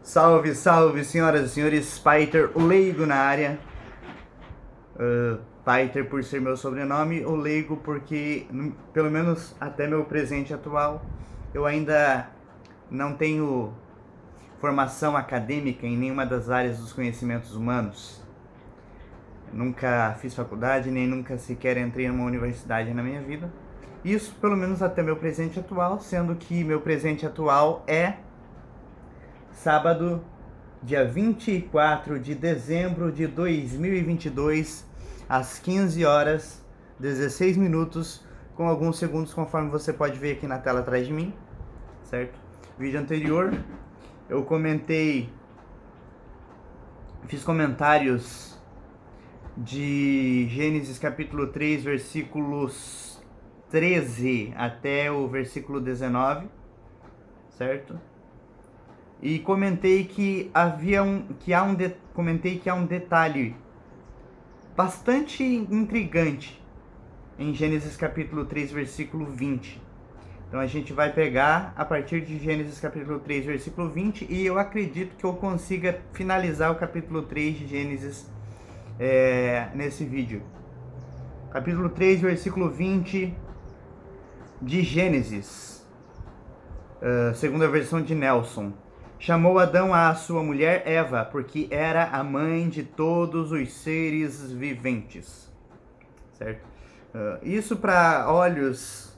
Salve, salve, senhoras e senhores, Piter, o leigo na área. Piter por ser meu sobrenome, o leigo porque, pelo menos até meu presente atual, eu ainda não tenho formação acadêmica em nenhuma das áreas dos conhecimentos humanos. Nunca fiz faculdade, nem nunca sequer entrei numa universidade na minha vida. Isso pelo menos até meu presente atual, sendo que meu presente atual é sábado, dia 24 de dezembro de 2022, às 15 horas, 16 minutos, com alguns segundos, conforme você pode ver aqui na tela atrás de mim, certo? Vídeo anterior, eu fiz comentários de Gênesis capítulo 3, versículos 13 até o versículo 19, certo? E comentei que há um detalhe bastante intrigante em Gênesis capítulo 3, versículo 20. Então a gente vai pegar a partir de Gênesis capítulo 3, versículo 20, e eu acredito que eu consiga finalizar o capítulo 3 de Gênesis nesse vídeo. Capítulo 3, versículo 20 de Gênesis, segundo a versão de Nelson. Chamou Adão a sua mulher Eva, porque era a mãe de todos os seres viventes. Certo? Isso para olhos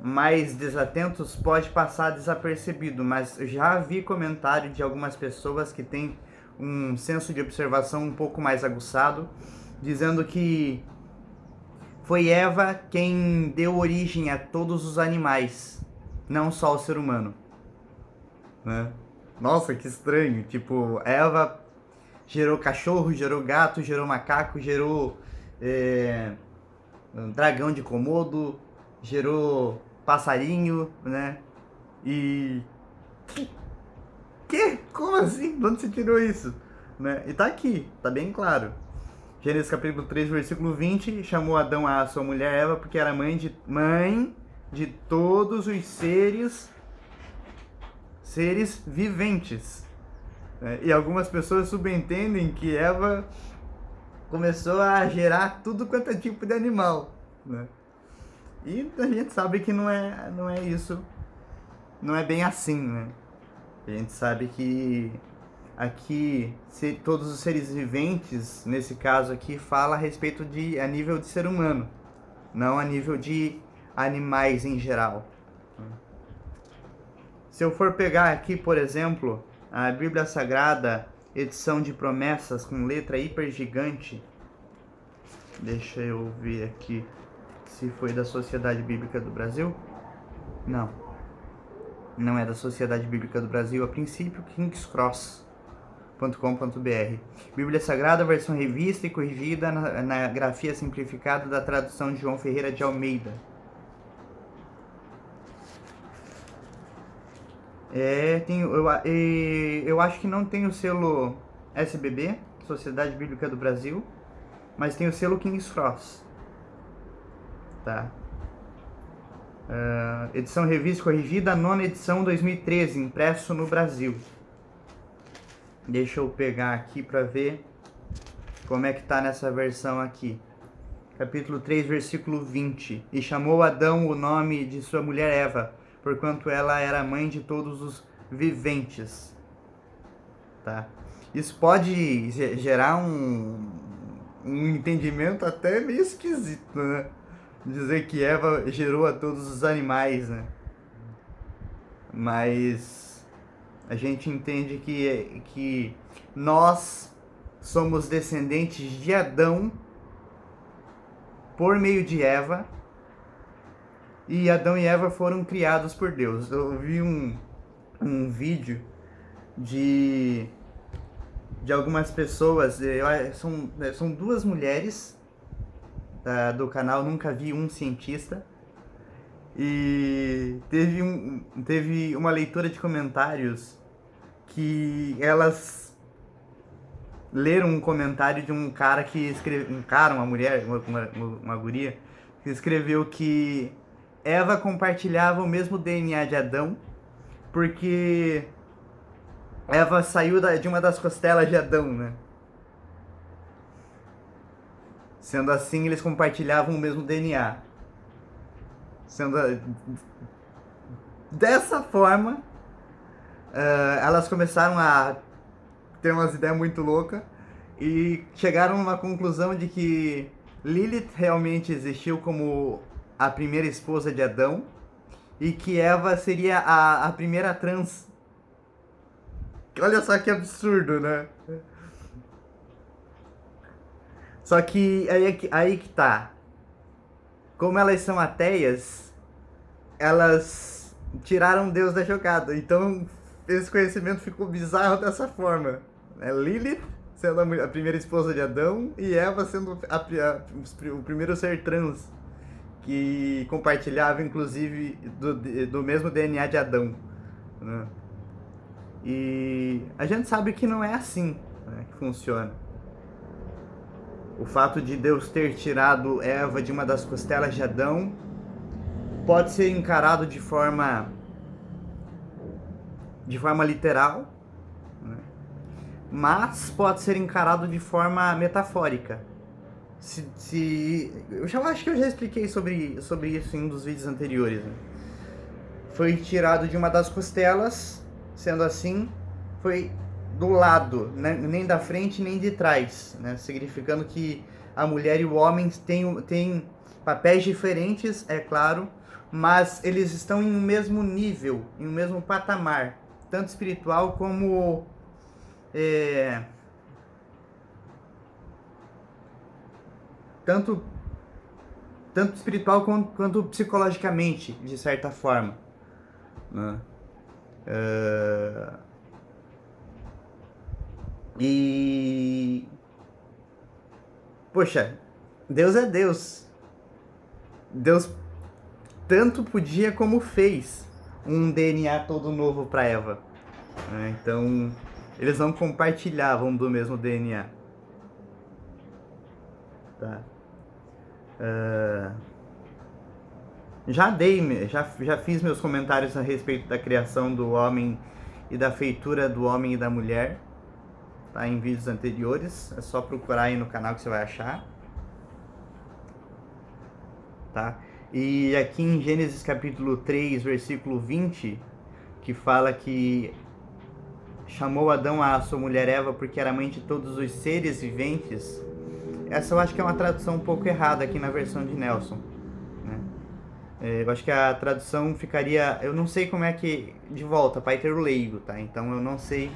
mais desatentos pode passar desapercebido, mas já vi comentário de algumas pessoas que têm um senso de observação um pouco mais aguçado, dizendo que foi Eva quem deu origem a todos os animais, não só o ser humano. Né? Nossa, que estranho. Tipo, Eva gerou cachorro, gerou gato, gerou macaco, gerou dragão de Komodo, gerou passarinho, né? E... Que? Como assim? De onde você tirou isso? Né? E tá aqui, tá bem claro. Gênesis capítulo 3, versículo 20, chamou Adão a sua mulher Eva porque era mãe de todos os seres viventes. E algumas pessoas subentendem que Eva começou a gerar tudo quanto é tipo de animal. Né? E a gente sabe que não é isso, não é bem assim. Né? A gente sabe que aqui todos os seres viventes, nesse caso aqui, fala a respeito a nível de ser humano, não a nível de animais em geral. Se eu for pegar aqui, por exemplo, a Bíblia Sagrada, edição de promessas com letra hiper gigante, deixa eu ver aqui se foi da Sociedade Bíblica do Brasil. Não é da Sociedade Bíblica do Brasil, a princípio kingscross.com.br. Bíblia Sagrada, versão revista e corrigida na grafia simplificada da tradução de João Ferreira de Almeida. Eu acho que não tem o selo SBB, Sociedade Bíblica do Brasil, mas tem o selo King's Cross. Tá. Edição revista corrigida, nona edição 2013, impresso no Brasil. Deixa eu pegar aqui para ver como é que tá nessa versão aqui. Capítulo 3, versículo 20. E chamou Adão o nome de sua mulher Eva, porquanto ela era mãe de todos os viventes. Tá? Isso pode gerar um entendimento até meio esquisito, né? Dizer que Eva gerou a todos os animais, né? Mas a gente entende que nós somos descendentes de Adão por meio de Eva, e Adão e Eva foram criados por Deus. Eu vi um vídeo de algumas pessoas, são duas mulheres do canal Nunca Vi Um Cientista, e teve uma leitura de comentários que elas leram um comentário de um cara que escreveu, uma mulher, uma guria, que escreveu que Eva compartilhava o mesmo DNA de Adão, porque Eva saiu de uma das costelas de Adão, né? Sendo assim, eles compartilhavam o mesmo DNA. Sendo dessa forma, elas começaram a ter umas ideias muito loucas e chegaram numa conclusão de que Lilith realmente existiu como a primeira esposa de Adão e que Eva seria a primeira trans. Olha só que absurdo, né? Só que aí que tá. Como elas são ateias, elas tiraram Deus da jogada. Então, esse conhecimento ficou bizarro dessa forma. Lilith sendo a primeira esposa de Adão e Eva sendo o primeiro ser trans que compartilhava, inclusive, do mesmo DNA de Adão. Né? E a gente sabe que não é assim, né, que funciona. O fato de Deus ter tirado Eva de uma das costelas de Adão pode ser encarado de forma literal, né? Mas pode ser encarado de forma metafórica. Eu já acho que eu já expliquei sobre isso em um dos vídeos anteriores. Né? Foi tirado de uma das costelas, sendo assim, foi do lado, né? Nem da frente nem de trás, né? Significando que a mulher e o homem têm papéis diferentes, é claro, mas eles estão em um mesmo nível, em um mesmo patamar, tanto espiritual como tanto espiritual quanto psicologicamente, de certa forma. Né? E poxa, Deus é Deus. Deus tanto podia como fez um DNA todo novo para Eva. Né? Então, eles não compartilhavam do mesmo DNA. Tá. Já fiz meus comentários a respeito da criação do homem e da feitura do homem e da mulher. Tá, em vídeos anteriores. É só procurar aí no canal que você vai achar. Tá? E aqui em Gênesis capítulo 3, versículo 20, que fala que chamou Adão a sua mulher Eva porque era mãe de todos os seres viventes. Essa eu acho que é uma tradução um pouco errada aqui na versão de Nelson. Né? Eu acho que a tradução ficaria... Eu não sei como é que... De volta, pai ter o leigo, tá? Então eu não sei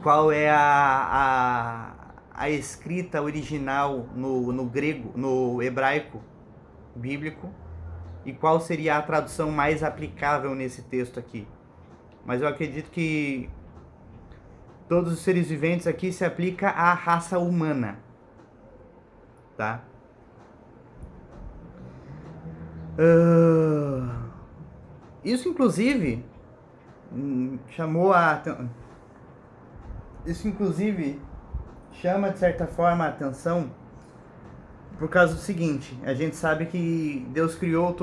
qual é a escrita original no grego, no hebraico bíblico, e qual seria a tradução mais aplicável nesse texto aqui. Mas eu acredito que todos os seres viventes aqui se aplica à raça humana. Tá? Isso inclusive chama de certa forma a atenção por causa do seguinte: a gente sabe que Deus criou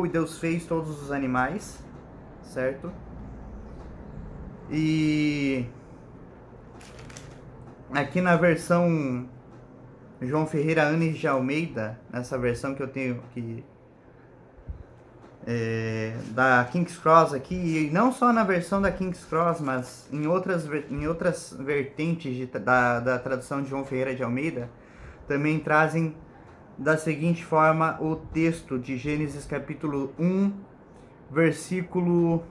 e Deus fez todos os animais, certo? E aqui na versão João Ferreira Anes de Almeida, nessa versão que eu tenho aqui da King's Cross aqui, e não só na versão da King's Cross, mas em outras vertentes da tradução de João Ferreira de Almeida, também trazem da seguinte forma o texto de Gênesis capítulo 1, versículo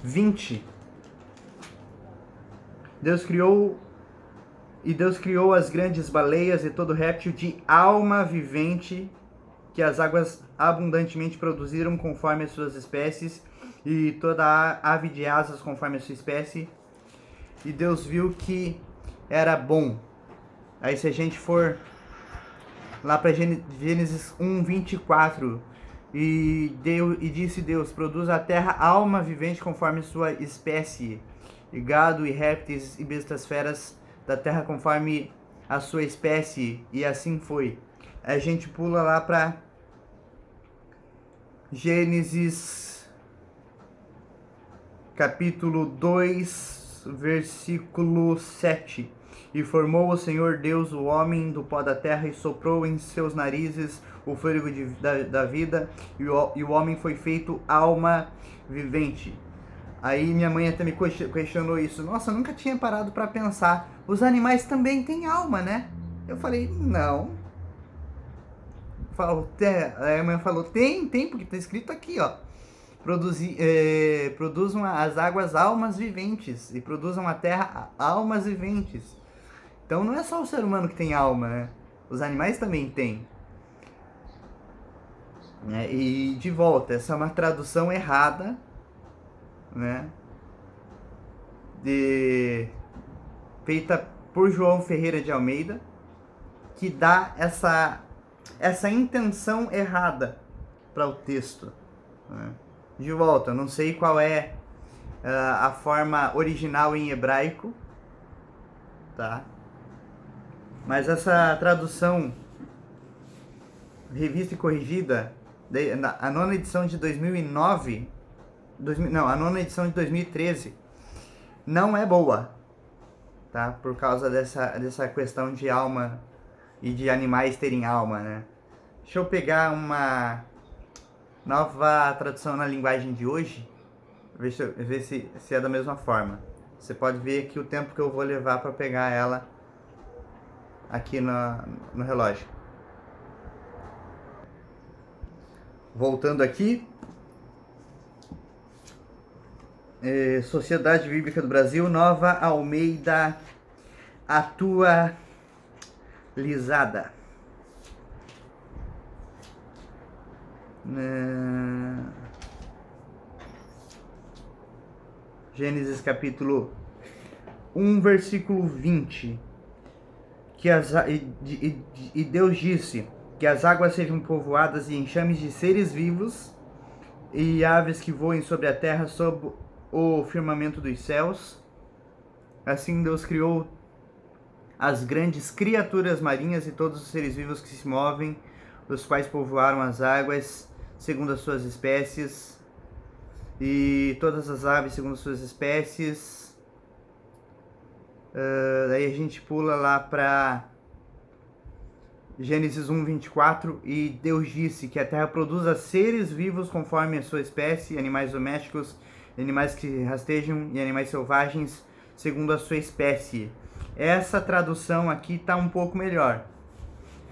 20. Deus criou as grandes baleias e todo réptil de alma vivente que as águas abundantemente produziram conforme as suas espécies, e toda a ave de asas conforme a sua espécie. E Deus viu que era bom. Aí se a gente for lá para Gênesis 1:24, e disse Deus: produza a terra alma vivente conforme sua espécie, e gado e répteis e bestas feras da terra conforme a sua espécie, e assim foi. A gente pula lá para Gênesis capítulo 2, versículo 7. E formou o Senhor Deus o homem do pó da terra e soprou em seus narizes o fôlego da vida, e o homem foi feito alma vivente. Aí minha mãe até me questionou isso. Nossa, eu nunca tinha parado para pensar. Os animais também têm alma, né? Eu falei, não. Aí a mãe falou, tem, porque tá escrito aqui, ó. Produzam as águas almas viventes, e produzam a terra almas viventes. Então não é só o ser humano que tem alma, né? Os animais também têm. E de volta, essa é uma tradução errada, né? Feita por João Ferreira de Almeida, que dá essa intenção errada para o texto, né? De volta, não sei qual é a forma original em hebraico, tá? Mas essa tradução revista e corrigida, a nona edição de 2009, a nona edição de 2013, não é boa, tá? Por causa dessa questão de alma e de animais terem alma, né? Deixa eu pegar uma nova tradução na linguagem de hoje, ver se é da mesma forma. Você pode ver aqui o tempo que eu vou levar para pegar ela aqui no relógio. Voltando aqui, Sociedade Bíblica do Brasil, Nova Almeida Atualizada. Gênesis capítulo 1, versículo 20. E Deus disse que as águas sejam povoadas e enxames de seres vivos e aves que voem sobre a terra, sob o firmamento dos céus. Assim Deus criou as grandes criaturas marinhas e todos os seres vivos que se movem, os quais povoaram as águas segundo as suas espécies, e todas as aves segundo as suas espécies. Daí a gente pula lá para Gênesis 1, 24, e Deus disse que a terra produza seres vivos conforme a sua espécie, animais domésticos, animais que rastejam e animais selvagens segundo a sua espécie. Essa tradução aqui está um pouco melhor,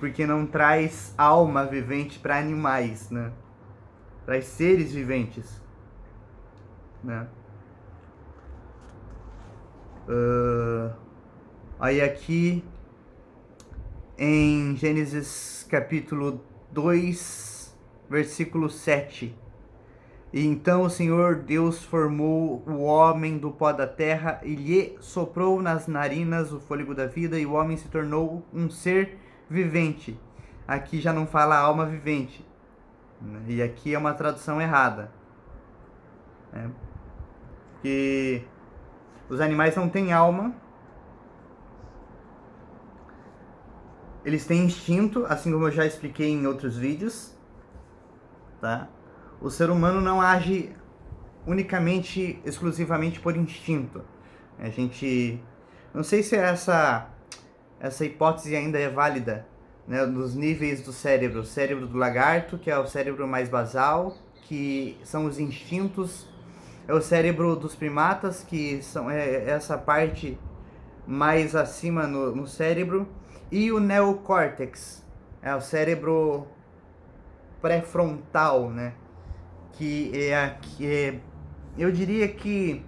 porque não traz alma vivente para animais, né? Traz seres viventes, né? Aí aqui em Gênesis capítulo 2, versículo 7. E então o Senhor Deus formou o homem do pó da terra e lhe soprou nas narinas o fôlego da vida, e o homem se tornou um ser vivente. Aqui já não fala alma vivente, né? E aqui é uma tradução errada, né? Porque os animais não têm alma, eles têm instinto, assim como eu já expliquei em outros vídeos, tá? O ser humano não age unicamente, exclusivamente por instinto. A gente, não sei se essa hipótese ainda é válida, né? Dos níveis do cérebro. O cérebro do lagarto, que é o cérebro mais basal, que são os instintos. É o cérebro dos primatas, que são essa parte mais acima no cérebro. E o neocórtex, é o cérebro pré-frontal, né? Eu diria que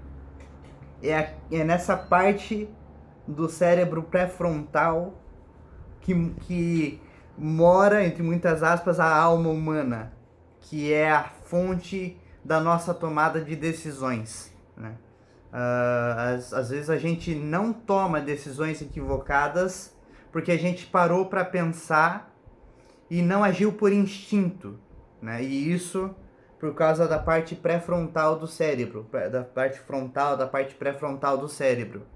é nessa parte do cérebro pré-frontal que mora, entre muitas aspas, a alma humana, que é a fonte da nossa tomada de decisões, né? Às vezes a gente não toma decisões equivocadas porque a gente parou para pensar e não agiu por instinto, né? E isso por causa da parte pré-frontal do cérebro, da parte pré-frontal do cérebro.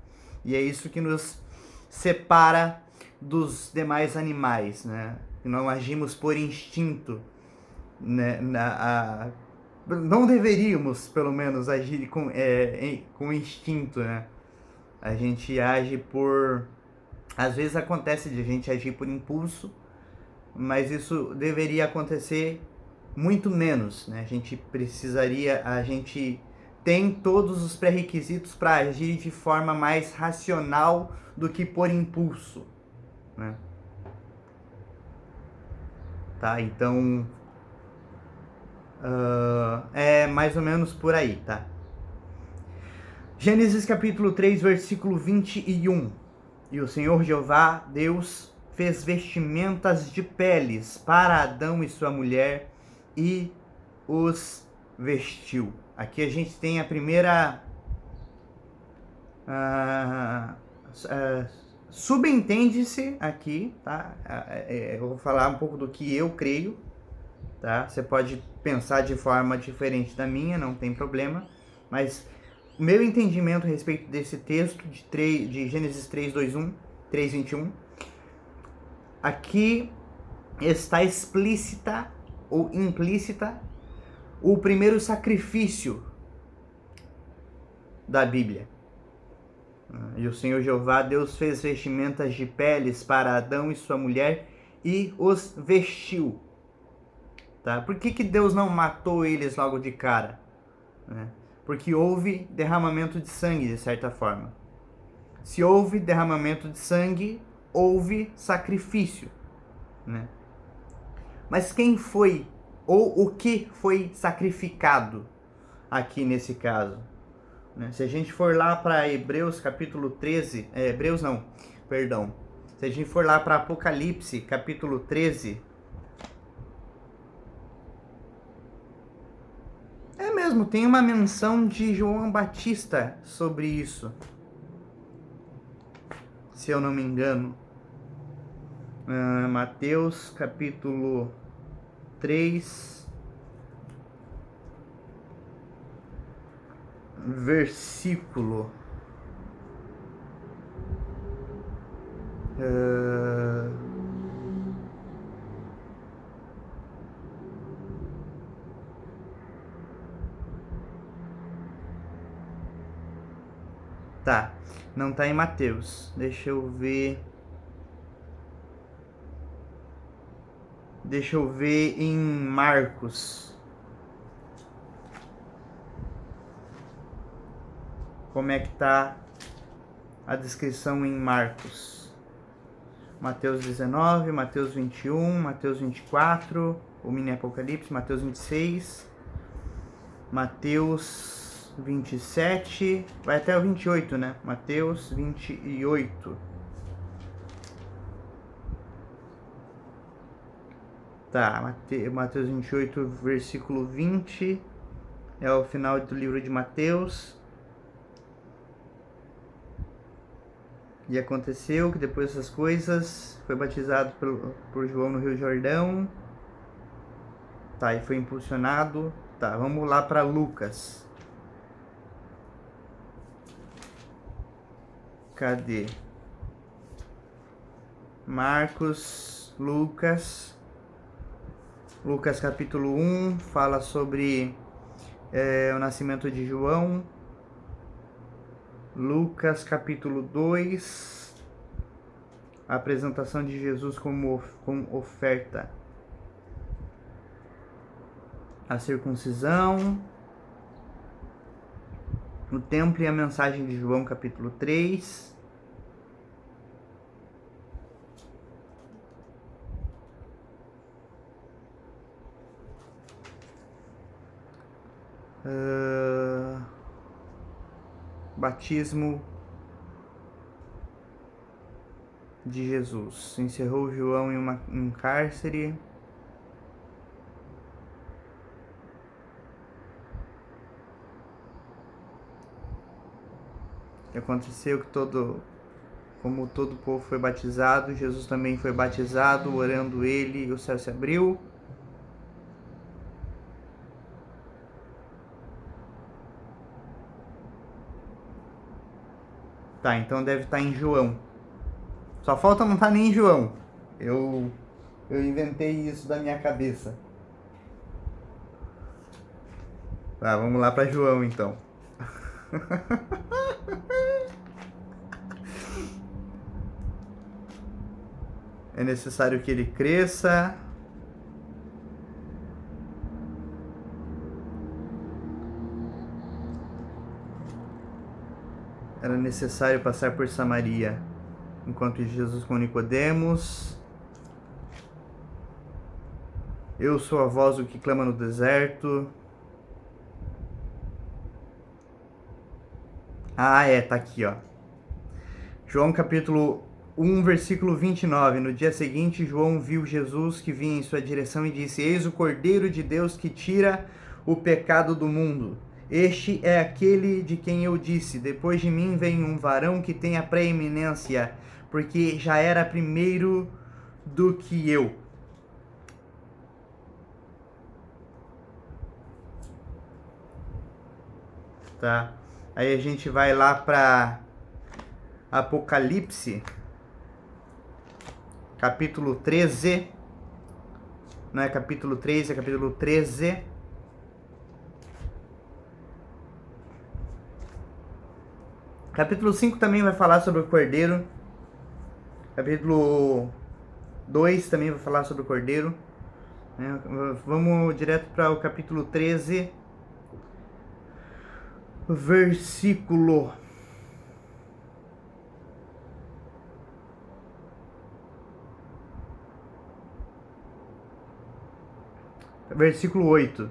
E é isso que nos separa dos demais animais, né? Não agimos por instinto, né? não deveríamos, pelo menos, agir com instinto, né? A gente age por... Às vezes acontece de a gente agir por impulso, mas isso deveria acontecer muito menos, né? A gente tem todos os pré-requisitos para agir de forma mais racional do que por impulso, né? Tá, então é mais ou menos por aí, tá? Gênesis capítulo 3, versículo 21. E o Senhor Jeová, Deus, fez vestimentas de peles para Adão e sua mulher e os vestiu. Aqui a gente tem a primeira... subentende-se aqui, tá? Eu vou falar um pouco do que eu creio, tá? Você pode pensar de forma diferente da minha, não tem problema, mas o meu entendimento a respeito desse texto de Gênesis 3:21, aqui está explícita ou implícita o primeiro sacrifício da Bíblia. E o Senhor Jeová, Deus, fez vestimentas de peles para Adão e sua mulher e os vestiu. Tá? Por que Deus não matou eles logo de cara? Porque houve derramamento de sangue, de certa forma. Se houve derramamento de sangue, houve sacrifício, né? Mas quem foi, ou o que foi sacrificado aqui nesse caso? Se a gente for lá para Hebreus capítulo 13, se a gente for lá para Apocalipse capítulo 13, tem uma menção de João Batista sobre isso, se eu não me engano. Mateus capítulo 3, versículo tá, não tá em Mateus, deixa eu ver em Marcos. Como é que tá a descrição em Marcos? Mateus 19, Mateus 21, Mateus 24, o mini Apocalipse, Mateus 26, Mateus 27, vai até o 28, né? Mateus 28. Tá, Mateus 28, versículo 20, é o final do livro de Mateus. E aconteceu que depois dessas coisas, foi batizado por João no Rio Jordão. Tá, e foi impulsionado. Tá, vamos lá para Lucas. Cadê? Marcos, Lucas. Lucas capítulo 1 fala sobre o nascimento de João. Lucas capítulo 2, a apresentação de Jesus como oferta. A circuncisão, o templo e a mensagem de João capítulo 3. Batismo de Jesus. Encerrou João em um cárcere. E aconteceu que como todo o povo foi batizado, Jesus também foi batizado, orando ele, e o céu se abriu. Tá, então deve estar em João. Só falta não estar nem em João. Eu inventei isso da minha cabeça. Tá, vamos lá para João então. É necessário que ele cresça. Era necessário passar por Samaria. Enquanto Jesus com Nicodemos. Eu sou a voz do que clama no deserto. Tá aqui, ó. João capítulo 1, versículo 29. No dia seguinte, João viu Jesus que vinha em sua direção e disse: Eis o Cordeiro de Deus que tira o pecado do mundo. Este é aquele de quem eu disse: depois de mim vem um varão que tem a preeminência, porque já era primeiro do que eu. Tá? Aí a gente vai lá para Apocalipse, capítulo 13. Não é capítulo 3, é capítulo 13. Capítulo 5 também vai falar sobre o Cordeiro. Capítulo 2 também vai falar sobre o Cordeiro. Vamos direto para o capítulo 13, versículo 8.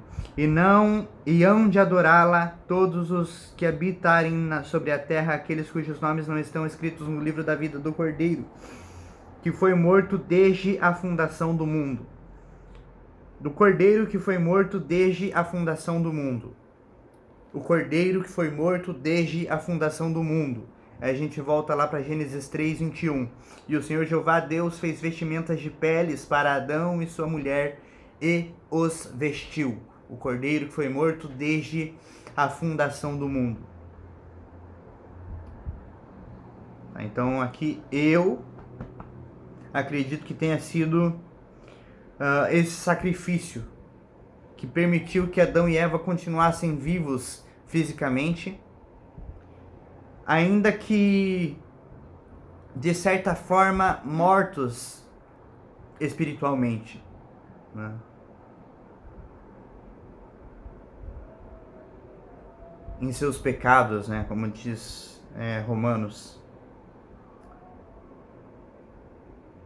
E hão de adorá-la todos os que habitarem sobre a terra, aqueles cujos nomes não estão escritos no livro da vida do Cordeiro, que foi morto desde a fundação do mundo. Do Cordeiro que foi morto desde a fundação do mundo. O Cordeiro que foi morto desde a fundação do mundo. Aí a gente volta lá para Gênesis 3, 21. E o Senhor Jeová Deus fez vestimentas de peles para Adão e sua mulher e os vestiu. O Cordeiro que foi morto desde a fundação do mundo. Então aqui eu acredito que tenha sido esse sacrifício que permitiu que Adão e Eva continuassem vivos fisicamente, ainda que de certa forma mortos espiritualmente, né? Em seus pecados, né? Como diz Romanos,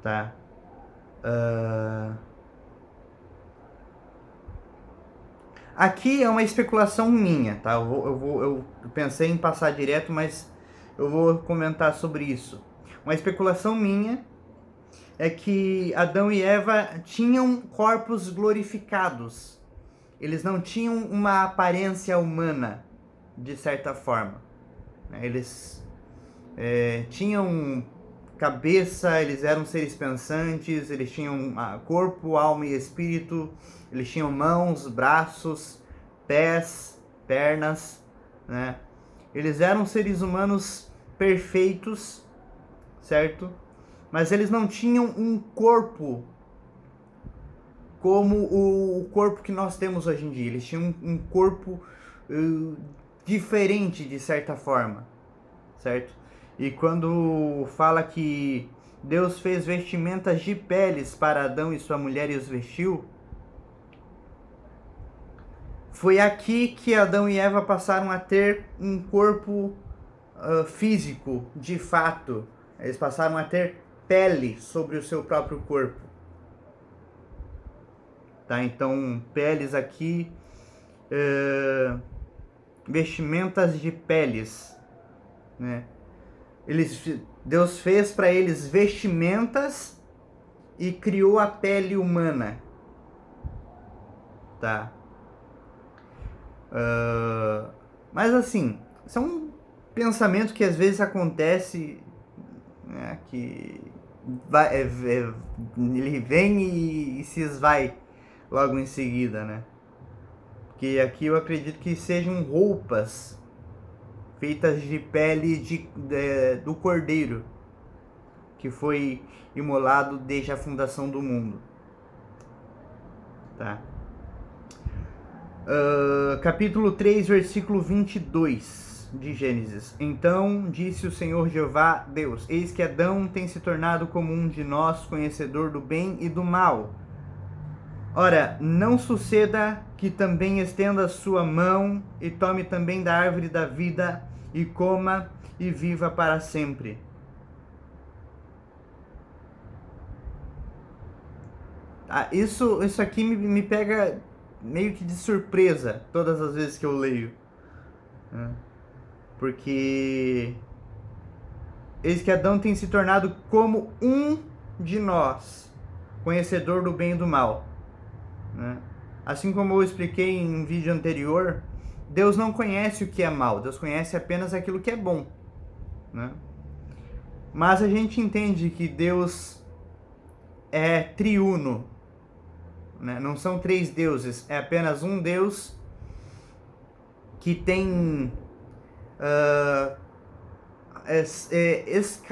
tá? Aqui é uma especulação minha, tá? Eu pensei em passar direto, mas eu vou comentar sobre isso. Uma especulação minha é que Adão e Eva tinham corpos glorificados. Eles não tinham uma aparência humana, de certa forma. Eles tinham cabeça, eles eram seres pensantes, eles tinham corpo, alma e espírito, eles tinham mãos, braços, pés, pernas, né? Eles eram seres humanos perfeitos, certo? Mas eles não tinham um corpo como o corpo que nós temos hoje em dia. Eles tinham um corpo diferente de certa forma, certo? E quando fala que Deus fez vestimentas de peles para Adão e sua mulher e os vestiu, foi aqui que Adão e Eva passaram a ter um corpo físico, de fato. Eles passaram a ter pele sobre o seu próprio corpo. Tá? Então, peles aqui, vestimentas de peles, né? Deus fez para eles vestimentas e criou a pele humana, tá? Mas assim, isso é um pensamento que às vezes acontece, né, que ele vem e se esvai logo em seguida, né? Porque aqui eu acredito que sejam roupas feitas de pele do Cordeiro, que foi imolado desde a fundação do mundo, tá? Capítulo 3, versículo 22 de Gênesis. Então disse o Senhor Jeová Deus: Eis que Adão tem se tornado como um de nós, conhecedor do bem e do mal. Ora, não suceda que também estenda a sua mão e tome também da árvore da vida e coma e viva para sempre. Isso aqui me pega meio que de surpresa todas as vezes que eu leio, né? Porque eis que Adão tem se tornado como um de nós, conhecedor do bem e do mal, né? Assim como eu expliquei em um vídeo anterior, Deus não conhece o que é mal, Deus conhece apenas aquilo que é bom, né? Mas a gente entende que Deus é triuno, né? Não são três deuses, é apenas um Deus que tem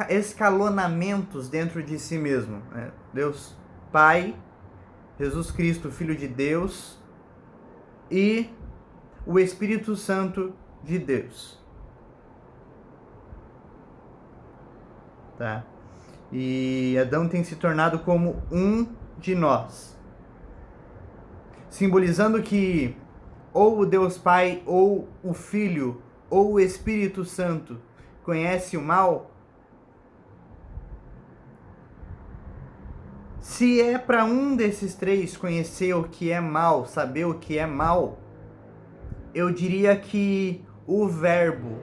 escalonamentos dentro de si mesmo, né? Deus Pai, Jesus Cristo, Filho de Deus, e o Espírito Santo de Deus. Tá? E Adão tem se tornado como um de nós, simbolizando que ou o Deus Pai, ou o Filho, ou o Espírito Santo conhece o mal. Se é para um desses três conhecer o que é mal, saber o que é mal, eu diria que o Verbo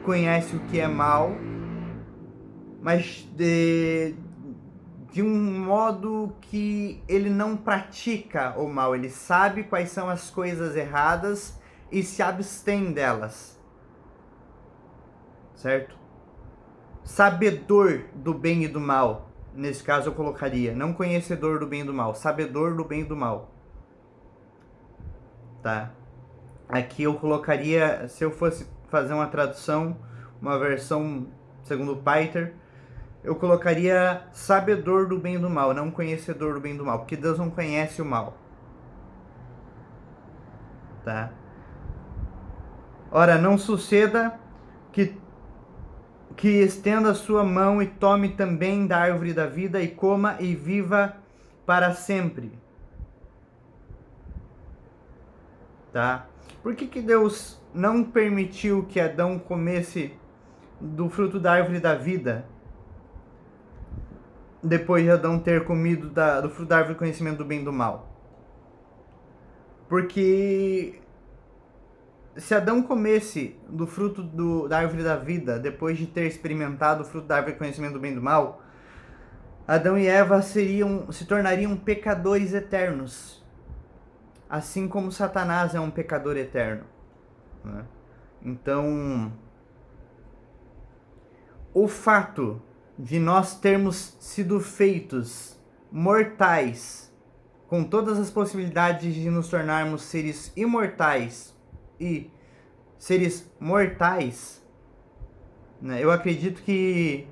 conhece o que é mal, mas de um modo que ele não pratica o mal, ele sabe quais são as coisas erradas e se abstém delas, certo? Sabedor do bem e do mal, nesse caso eu colocaria, não conhecedor do bem e do mal, sabedor do bem e do mal, tá? Aqui eu colocaria, se eu fosse fazer uma tradução, uma versão segundo o Paiter, eu colocaria sabedor do bem e do mal, não conhecedor do bem e do mal, porque Deus não conhece o mal, tá? Ora, não suceda que estenda a sua mão e tome também da árvore da vida e coma e viva para sempre, tá? Por que Deus não permitiu que Adão comesse do fruto da árvore da vida depois de Adão ter comido do fruto da árvore do conhecimento do bem e do mal? Porque se Adão comesse do fruto da árvore da vida depois de ter experimentado o fruto da árvore do conhecimento do bem e do mal, Adão e Eva se tornariam pecadores eternos, assim como Satanás é um pecador eterno, né? Então, o fato de nós termos sido feitos mortais, com todas as possibilidades de nos tornarmos seres imortais e seres mortais, né? Eu acredito que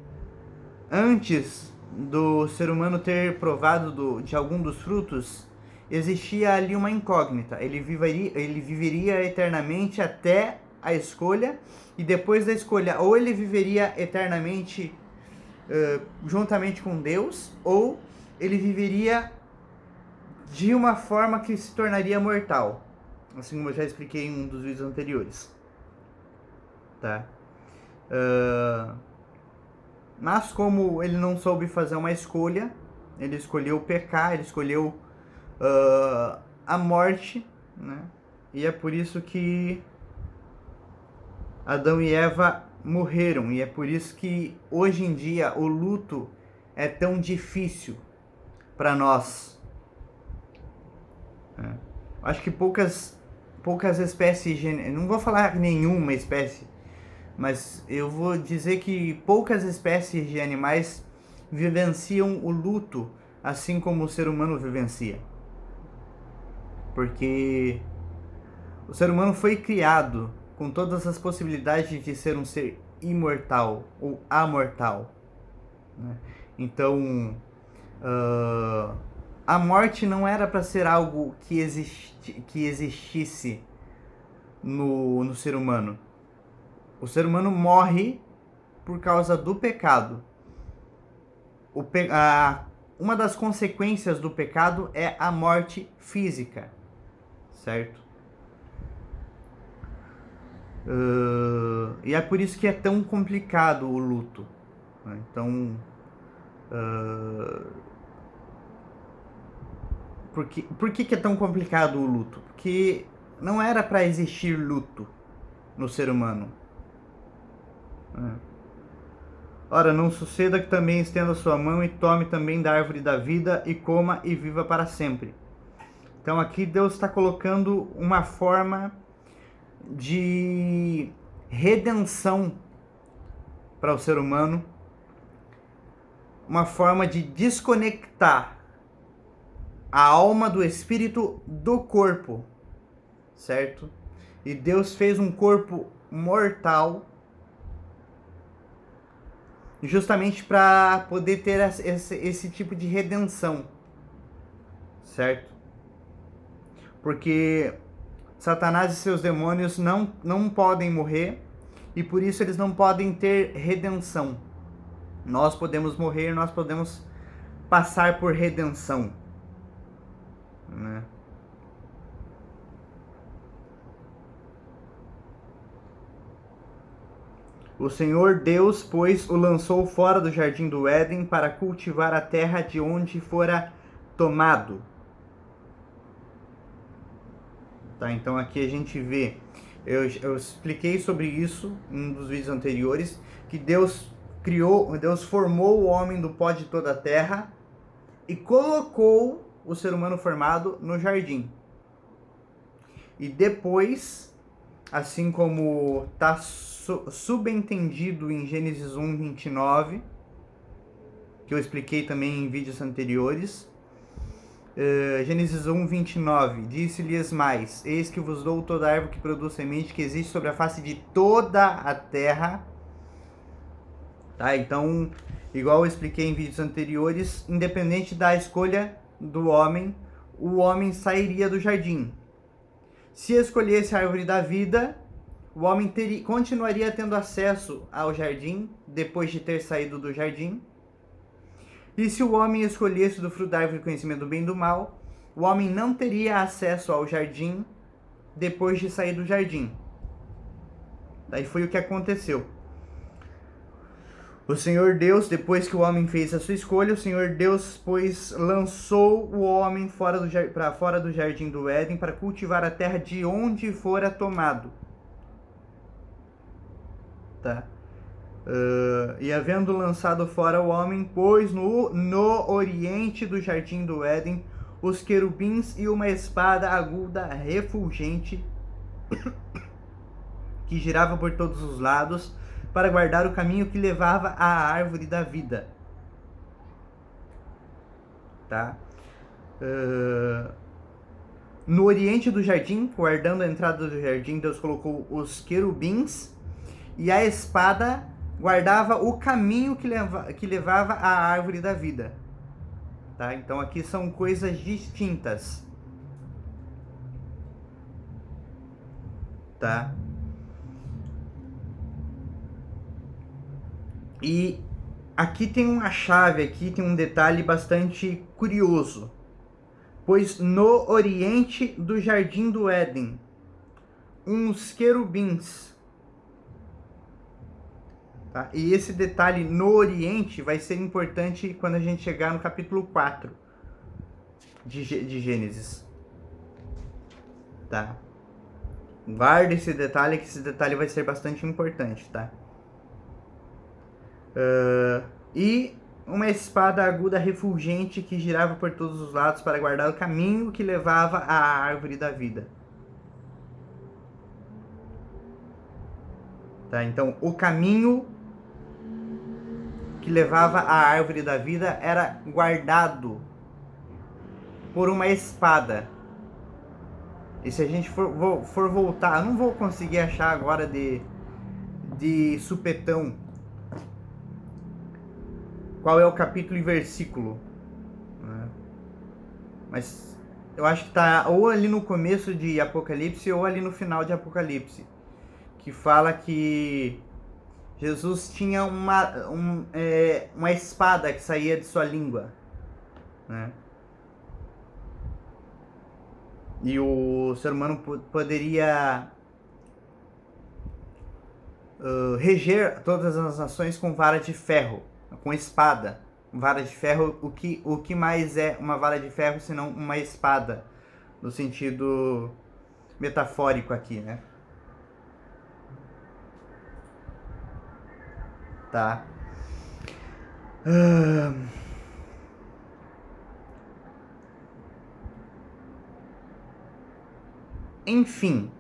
antes do ser humano ter provado de algum dos frutos, existia ali uma incógnita. Ele viveria eternamente até a escolha, e depois da escolha, ou ele viveria eternamente juntamente com Deus, ou ele viveria de uma forma que se tornaria mortal, assim como eu já expliquei em um dos vídeos anteriores, tá? Mas como ele não soube fazer uma escolha, ele escolheu pecar, ele escolheu a morte, né? E é por isso que Adão e Eva morreram, e é por isso que hoje em dia o luto é tão difícil para nós. Acho que poucas espécies, não vou falar nenhuma espécie, mas eu vou dizer que poucas espécies de animais vivenciam o luto assim como o ser humano vivencia. Porque o ser humano foi criado com todas as possibilidades de ser um ser imortal ou amortal, né? Então, a morte não era para ser algo que existisse no ser humano. O ser humano morre por causa do pecado. Uma das consequências do pecado é a morte física, certo? E é por isso que é tão complicado o luto. Né? Então, por que é tão complicado o luto? Porque não era para existir luto no ser humano. Ora, não suceda que também estenda sua mão e tome também da árvore da vida e coma e viva para sempre. Então aqui Deus está colocando uma forma de redenção para o ser humano, uma forma de desconectar a alma do espírito do corpo, certo? E Deus fez um corpo mortal justamente para poder ter esse tipo de redenção, certo? Porque Satanás e seus demônios não podem morrer e por isso eles não podem ter redenção. Nós podemos morrer, nós podemos passar por redenção, né? O Senhor Deus, pois, o lançou fora do jardim do Éden para cultivar a terra de onde fora tomado. Tá, então aqui a gente vê, eu expliquei sobre isso em um dos vídeos anteriores, que Deus formou o homem do pó de toda a terra e colocou o ser humano formado no jardim. E depois, assim como está subentendido em Gênesis 1:29, que eu expliquei também em vídeos anteriores, Gênesis 1:29, disse-lhes mais, eis que vos dou toda árvore que produz semente que existe sobre a face de toda a terra. Tá, então, igual eu expliquei em vídeos anteriores, independente da escolha do homem, o homem sairia do jardim. Se escolhesse a árvore da vida, o homem continuaria tendo acesso ao jardim depois de ter saído do jardim. E se o homem escolhesse do fruto da árvore do conhecimento do bem e do mal, o homem não teria acesso ao jardim depois de sair do jardim. Daí foi o que aconteceu. O Senhor Deus, depois que o homem fez a sua escolha, o Senhor Deus, pois, lançou o homem para fora do jardim do Éden para cultivar a terra de onde fora tomado. Tá? E havendo lançado fora o homem, pôs no oriente do jardim do Éden os querubins e uma espada aguda refulgente que girava por todos os lados para guardar o caminho que levava à árvore da vida. Tá? No oriente do jardim, guardando a entrada do jardim, Deus colocou os querubins e a espada guardava o caminho que levava à árvore da vida. Tá? Então aqui são coisas distintas. Tá? E aqui tem uma chave, aqui tem um detalhe bastante curioso. Pois no oriente do jardim do Éden, uns querubins. Tá? E esse detalhe no oriente vai ser importante quando a gente chegar no capítulo 4 de Gênesis. Tá? Guarda esse detalhe, que esse detalhe vai ser bastante importante, tá? E uma espada aguda refulgente que girava por todos os lados para guardar o caminho que levava à árvore da vida. Tá? Então, o caminho que levava à árvore da vida era guardado por uma espada. E se a gente for voltar, eu não vou conseguir achar agora de supetão qual é o capítulo e versículo, né? mas eu acho que está ou ali no começo de Apocalipse ou ali no final de Apocalipse, que fala que Jesus tinha uma espada que saía de sua língua, né? E o ser humano poderia reger todas as nações com vara de ferro, com espada. Vara de ferro, o que mais é uma vara de ferro senão uma espada, no sentido metafórico aqui, né? Tá. Enfim.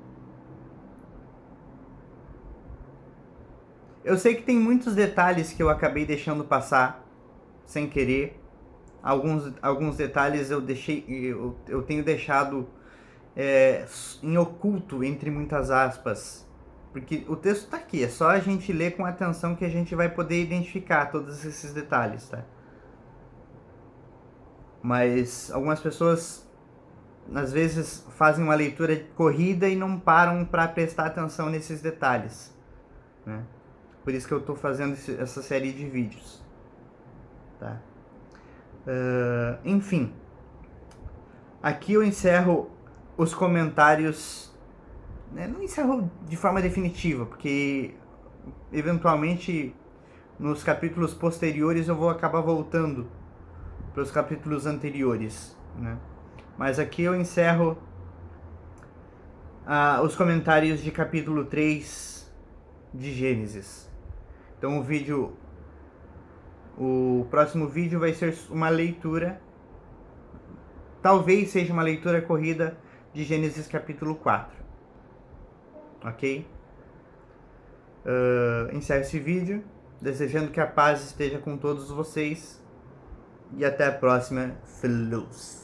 Eu sei que tem muitos detalhes que eu acabei deixando passar sem querer. Alguns detalhes eu tenho deixado em oculto, entre muitas aspas. Porque o texto está aqui, é só a gente ler com atenção que a gente vai poder identificar todos esses detalhes, tá? Mas algumas pessoas às vezes fazem uma leitura corrida e não param para prestar atenção nesses detalhes, né? Por isso que eu estou fazendo essa série de vídeos, tá? Enfim, aqui eu encerro os comentários, né? Não encerro de forma definitiva, porque eventualmente nos capítulos posteriores eu vou acabar voltando para os capítulos anteriores, né? Mas aqui eu encerro os comentários de capítulo 3 de Gênesis. Então o próximo vídeo vai ser uma leitura, talvez seja uma leitura corrida de Gênesis capítulo 4. Ok? Encerro esse vídeo, desejando que a paz esteja com todos vocês. E até a próxima. Falou!